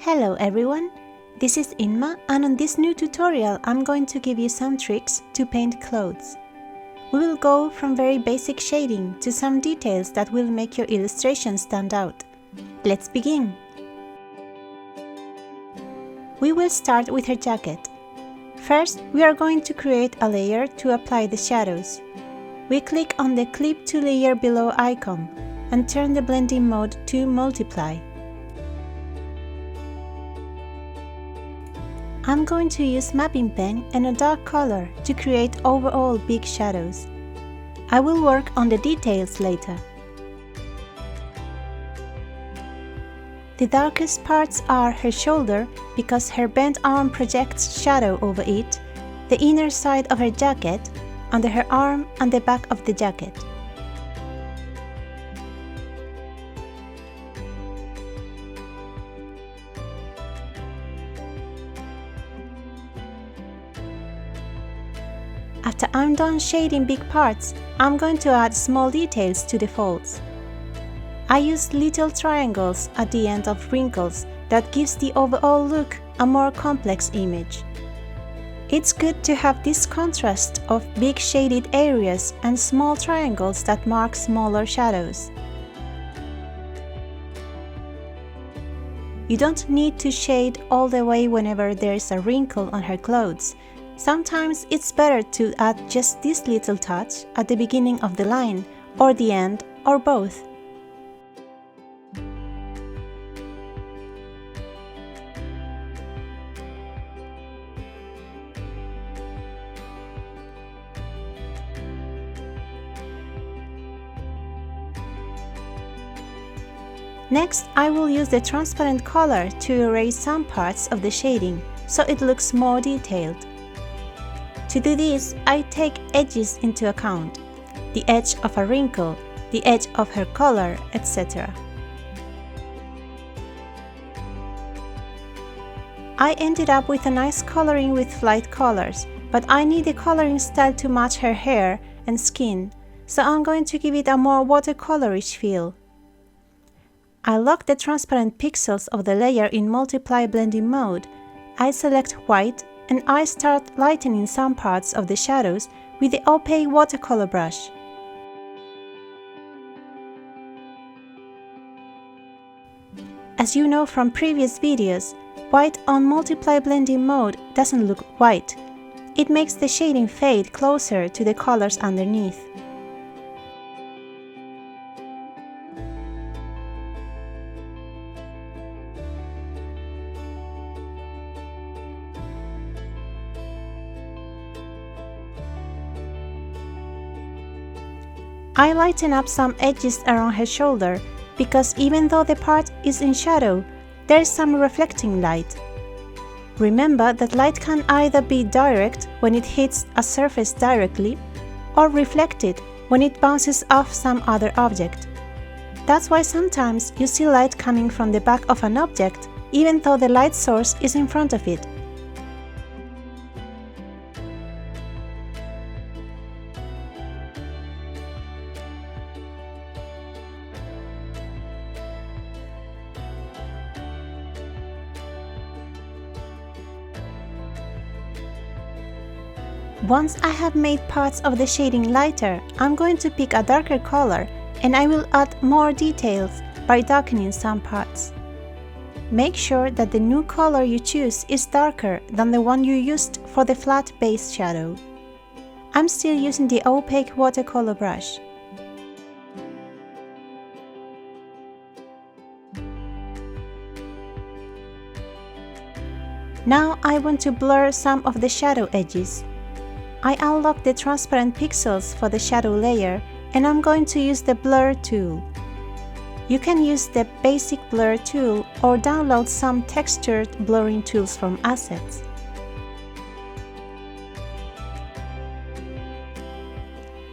Hello everyone, this is Inma, and on this new tutorial I'm going to give you some tricks to paint clothes. We will go from very basic shading to some details that will make your illustration stand out. Let's begin! We will start with her jacket. First, we are going to create a layer to apply the shadows. We click on the Clip to Layer below icon and turn the blending mode to Multiply. I'm going to use mapping pen and a dark color to create overall big shadows. I will work on the details later. The darkest parts are her shoulder because her bent arm projects shadow over it, the inner side of her jacket, under her arm and the back of the jacket. After I'm done shading big parts, I'm going to add small details to the folds. I use little triangles at the end of wrinkles that gives the overall look a more complex image. It's good to have this contrast of big shaded areas and small triangles that mark smaller shadows. You don't need to shade all the way whenever there's a wrinkle on her clothes. Sometimes it's better to add just this little touch at the beginning of the line, or the end, or both. Next, I will use the transparent color to erase some parts of the shading, so it looks more detailed. To do this, I take edges into account, the edge of a wrinkle, the edge of her collar, etc. I ended up with a nice coloring with light colors, but I need the coloring style to match her hair and skin, so I'm going to give it a more watercolorish feel. I lock the transparent pixels of the layer in Multiply blending mode. I select white and I start lightening some parts of the shadows with the opaque watercolor brush. As you know from previous videos, white on Multiply blending mode doesn't look white. It makes the shading fade closer to the colors underneath. I lighten up some edges around her shoulder because even though the part is in shadow, there is some reflecting light. Remember that light can either be direct when it hits a surface directly, or reflected when it bounces off some other object. That's why sometimes you see light coming from the back of an object even though the light source is in front of it. Once I have made parts of the shading lighter, I'm going to pick a darker color and I will add more details by darkening some parts. Make sure that the new color you choose is darker than the one you used for the flat base shadow. I'm still using the opaque watercolor brush. Now I want to blur some of the shadow edges. I unlock the transparent pixels for the shadow layer and I'm going to use the blur tool. You can use the basic blur tool or download some textured blurring tools from assets.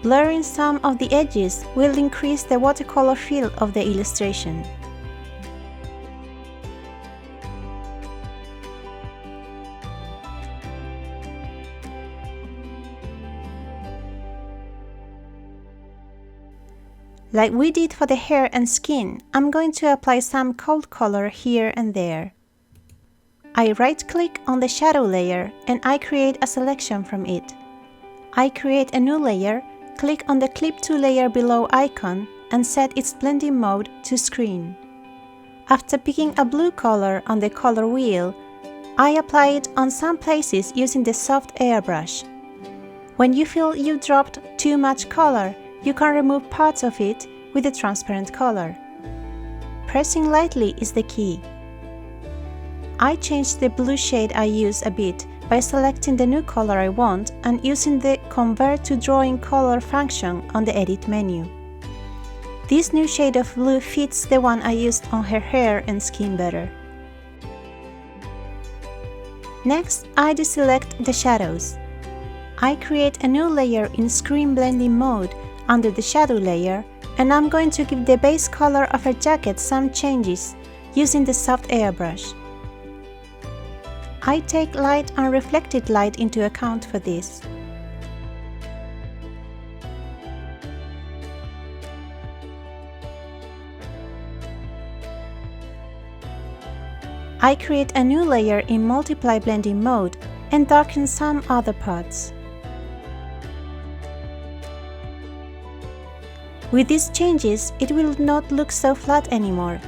Blurring some of the edges will increase the watercolor feel of the illustration. Like we did for the hair and skin, I'm going to apply some cold color here and there. I right-click on the shadow layer and I create a selection from it. I create a new layer, click on the Clip to Layer Below icon and set its blending mode to Screen. After picking a blue color on the color wheel, I apply it on some places using the soft airbrush. When you feel you dropped too much color, you can remove parts of it with a transparent color. Pressing lightly is the key. I change the blue shade I use a bit by selecting the new color I want and using the Convert to Drawing Color function on the Edit menu. This new shade of blue fits the one I used on her hair and skin better. Next, I deselect the shadows. I create a new layer in Screen Blending mode under the shadow layer, and I'm going to give the base color of her jacket some changes using the soft airbrush. I take light and reflected light into account for this. I create a new layer in Multiply Blending mode and darken some other parts. With these changes, it will not look so flat anymore.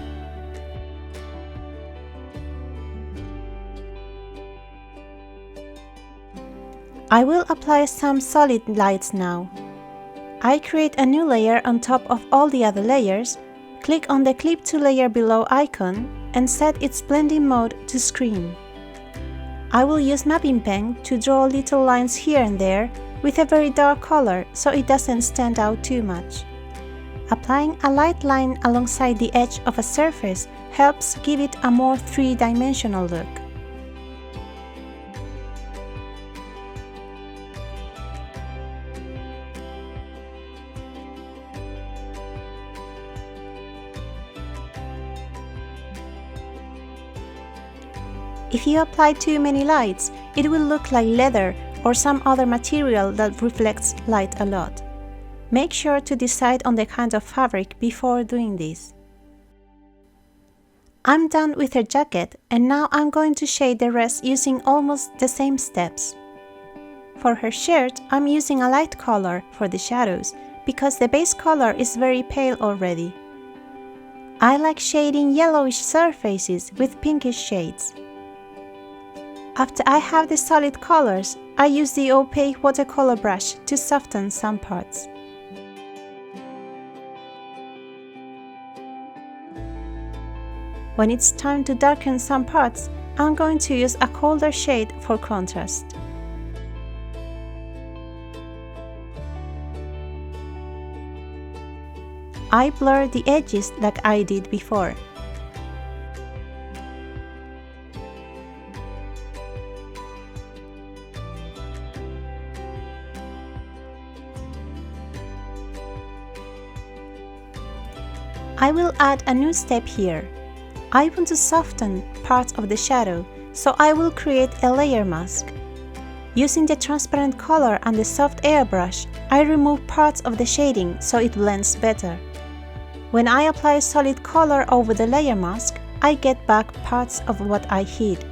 I will apply some solid lights now. I create a new layer on top of all the other layers, click on the Clip to Layer Below icon and set its blending mode to Screen. I will use mapping pen to draw little lines here and there with a very dark color so it doesn't stand out too much. Applying a light line alongside the edge of a surface helps give it a more three-dimensional look. If you apply too many lights, it will look like leather or some other material that reflects light a lot. Make sure to decide on the kind of fabric before doing this. I'm done with her jacket and now I'm going to shade the rest using almost the same steps. For her shirt, I'm using a light color for the shadows because the base color is very pale already. I like shading yellowish surfaces with pinkish shades. After I have the solid colors, I use the opaque watercolor brush to soften some parts. When it's time to darken some parts, I'm going to use a colder shade for contrast. I blur the edges like I did before. I will add a new step here. I want to soften parts of the shadow, so I will create a layer mask. Using the transparent color and the soft airbrush, I remove parts of the shading so it blends better. When I apply solid color over the layer mask, I get back parts of what I hid.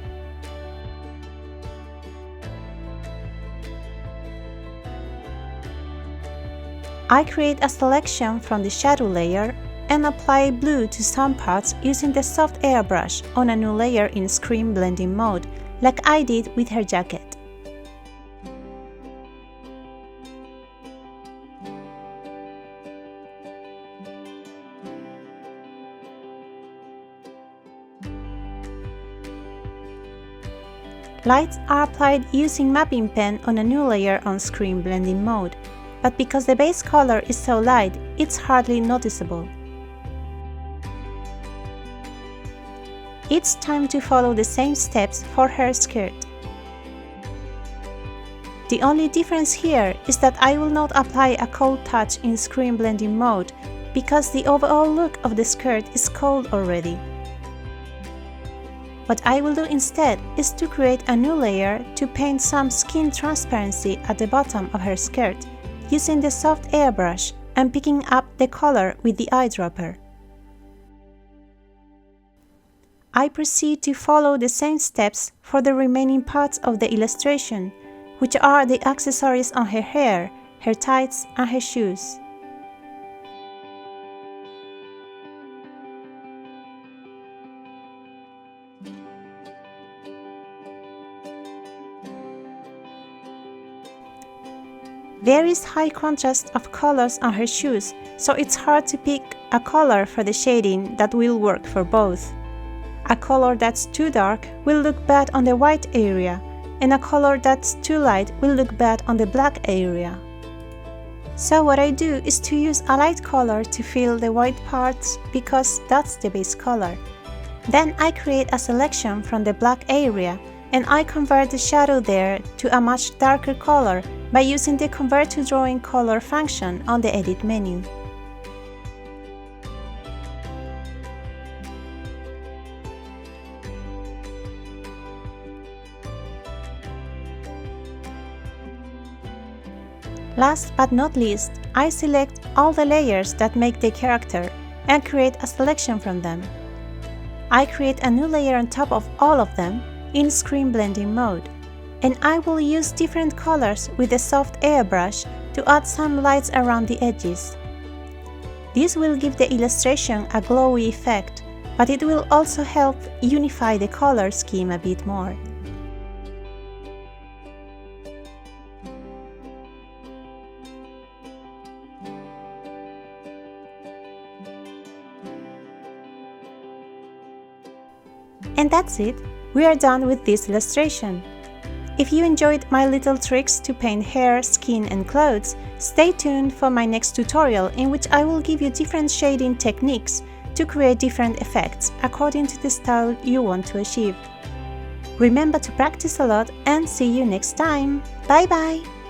I create a selection from the shadow layer and apply blue to some parts using the soft airbrush on a new layer in Screen Blending mode, like I did with her jacket. Lights are applied using mapping pen on a new layer on Screen Blending mode, but because the base color is so light, it's hardly noticeable. It's time to follow the same steps for her skirt. The only difference here is that I will not apply a cold touch in Screen Blending mode because the overall look of the skirt is cold already. What I will do instead is to create a new layer to paint some skin transparency at the bottom of her skirt using the soft airbrush and picking up the color with the eyedropper. I proceed to follow the same steps for the remaining parts of the illustration, which are the accessories on her hair, her tights, and her shoes. There is high contrast of colors on her shoes, so it's hard to pick a color for the shading that will work for both. A color that's too dark will look bad on the white area, and a color that's too light will look bad on the black area. So what I do is to use a light color to fill the white parts because that's the base color. Then I create a selection from the black area, and I convert the shadow there to a much darker color by using the Convert to Drawing Color function on the Edit menu. Last but not least, I select all the layers that make the character and create a selection from them. I create a new layer on top of all of them in screen blending mode, and I will use different colors with the soft airbrush to add some lights around the edges. This will give the illustration a glowy effect, but it will also help unify the color scheme a bit more. And that's it, we are done with this illustration. If you enjoyed my little tricks to paint hair, skin and clothes, stay tuned for my next tutorial in which I will give you different shading techniques to create different effects according to the style you want to achieve. Remember to practice a lot and see you next time. Bye bye!